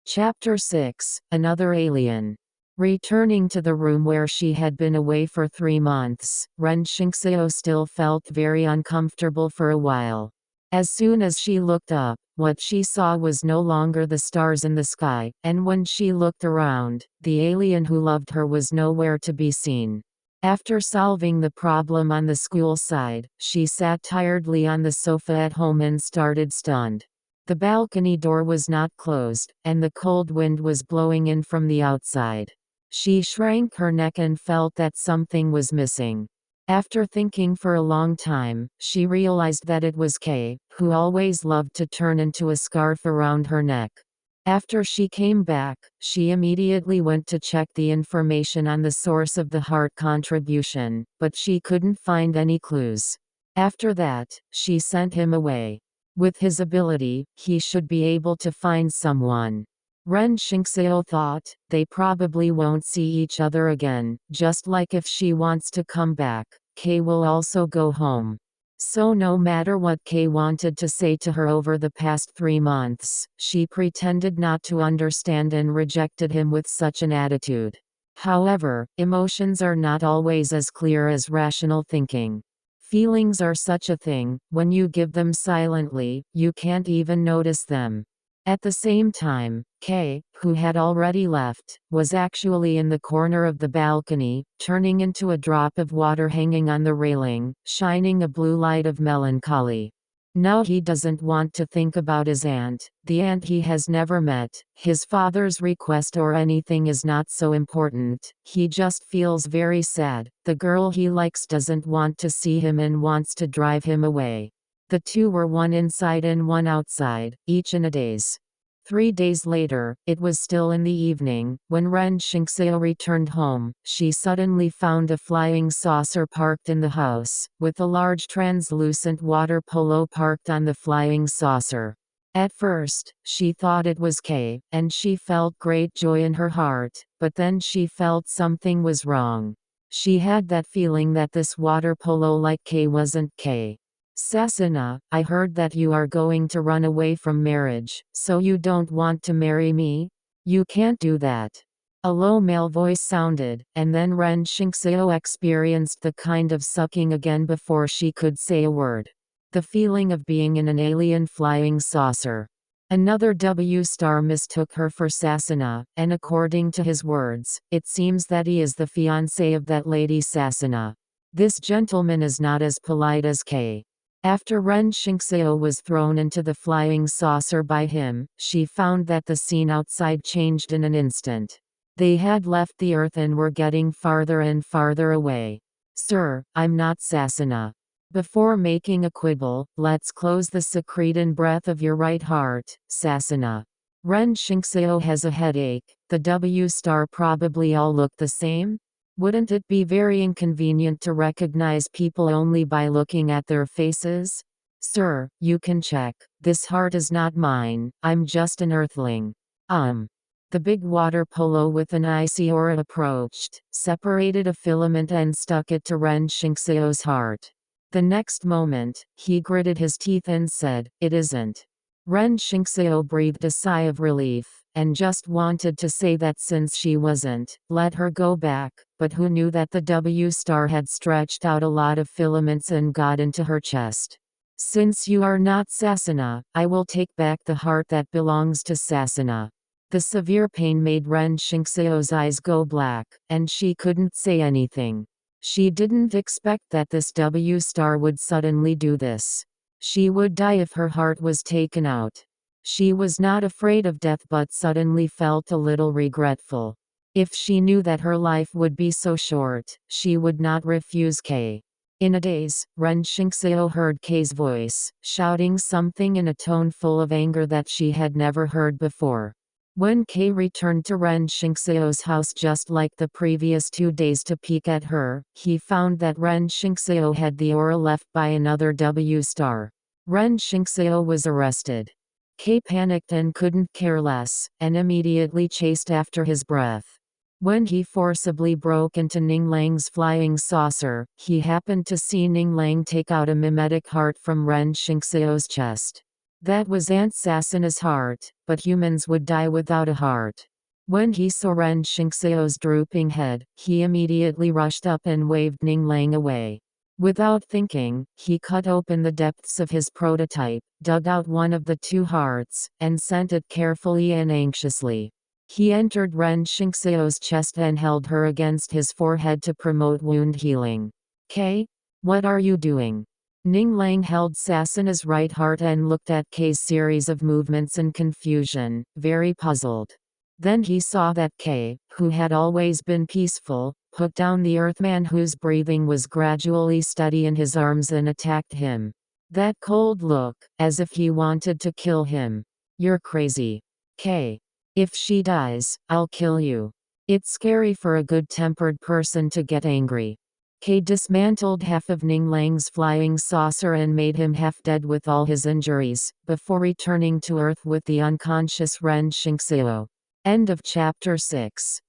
Chapter 6: Another Alien. Returning to the room where she had been away for 3 months, Zixu still felt very uncomfortable for a while. As soon as she looked up, what she saw was no longer the stars in the sky, and when she looked around, the alien who loved her was nowhere to be seen. After solving the problem on the school side, she sat tiredly on the sofa at home and started stunned. The balcony door was not closed, and the cold wind was blowing in from the outside. She shrank her neck and felt that something was missing. After thinking for a long time, she realized that it was Kay, who always loved to turn into a scarf around her neck. After she came back, she immediately went to check the information on the source of the heart contribution, but she couldn't find any clues. After that, she sent him away. With his ability, he should be able to find someone. Zixu thought, they probably won't see each other again, just like if she wants to come back, Kay will also go home. So no matter what Kay wanted to say to her over the past 3 months, she pretended not to understand and rejected him with such an attitude. However, emotions are not always as clear as rational thinking. Feelings are such a thing, when you give them silently, you can't even notice them. At the same time, Kay, who had already left, was actually in the corner of the balcony, turning into a drop of water hanging on the railing, shining a blue light of melancholy. Now he doesn't want to think about his aunt, the aunt he has never met. His father's request or anything is not so important, he just feels very sad. The girl he likes doesn't want to see him and wants to drive him away. The two were one inside and one outside, each in a daze. 3 days later, it was still in the evening, when Zixu returned home. She suddenly found a flying saucer parked in the house, with a large translucent water polo parked on the flying saucer. At first, she thought it was Kay, and she felt great joy in her heart, but then she felt something was wrong. She had that feeling that this water polo like Kay wasn't Kay. "Sasina, I heard that you are going to run away from marriage, so you don't want to marry me? You can't do that." A low male voice sounded, and then Zixu experienced the kind of sucking again before she could say a word. The feeling of being in an alien flying saucer. Another W-star mistook her for Sasina, and according to his words, it seems that he is the fiancé of that lady Sasina. This gentleman is not as polite as Kay. After Zixu was thrown into the flying saucer by him, she found that the scene outside changed in an instant. They had left the earth and were getting farther and farther away. "Sir, I'm not Sasina. Before making a quibble, let's close the secrete and breath of your right heart, Sasina." Zixu has a headache. The W-star probably all look the same? Wouldn't it be very inconvenient to recognize people only by looking at their faces? "Sir, you can check. This heart is not mine, I'm just an earthling." The big water polo with an icy aura approached, separated a filament and stuck it to Zixu's heart. The next moment, he gritted his teeth and said, "It isn't." Zixu breathed a sigh of relief, and just wanted to say that since she wasn't, let her go back, but who knew that the W-star had stretched out a lot of filaments and got into her chest. "Since you are not Sasina, I will take back the heart that belongs to Sasina." The severe pain made Zixu's eyes go black, and she couldn't say anything. She didn't expect that this W-star would suddenly do this. She would die if her heart was taken out. She was not afraid of death but suddenly felt a little regretful. If she knew that her life would be so short, she would not refuse Kay. In a daze, Zixu heard Kay's voice, shouting something in a tone full of anger that she had never heard before. When Kay returned to Zixu's house just like the previous 2 days to peek at her, he found that Zixu had the aura left by another W-star. Zixu was arrested. Kay panicked and couldn't care less, and immediately chased after his breath. When he forcibly broke into Ninglang's flying saucer, he happened to see Ninglang take out a mimetic heart from Zixu's chest. That was Aunt Sasana's heart, but humans would die without a heart. When he saw Ren Xingxiu's drooping head, he immediately rushed up and waved Ninglang away. Without thinking, he cut open the depths of his prototype, dug out one of the two hearts, and sent it carefully and anxiously. He entered Ren Xingxiu's chest and held her against his forehead to promote wound healing. "Kay? What are you doing?" Ninglang held Sasana's right heart and looked at Kay's series of movements in confusion, very puzzled. Then he saw that Kay, who had always been peaceful, put down the Earthman whose breathing was gradually steady in his arms and attacked him. That cold look, as if he wanted to kill him. "You're crazy. Kay. If she dies, I'll kill you." It's scary for a good-tempered person to get angry. Kay dismantled half of Ninglang's flying saucer and made him half-dead with all his injuries, before returning to Earth with the unconscious Ren Xingxiu. End of chapter 6.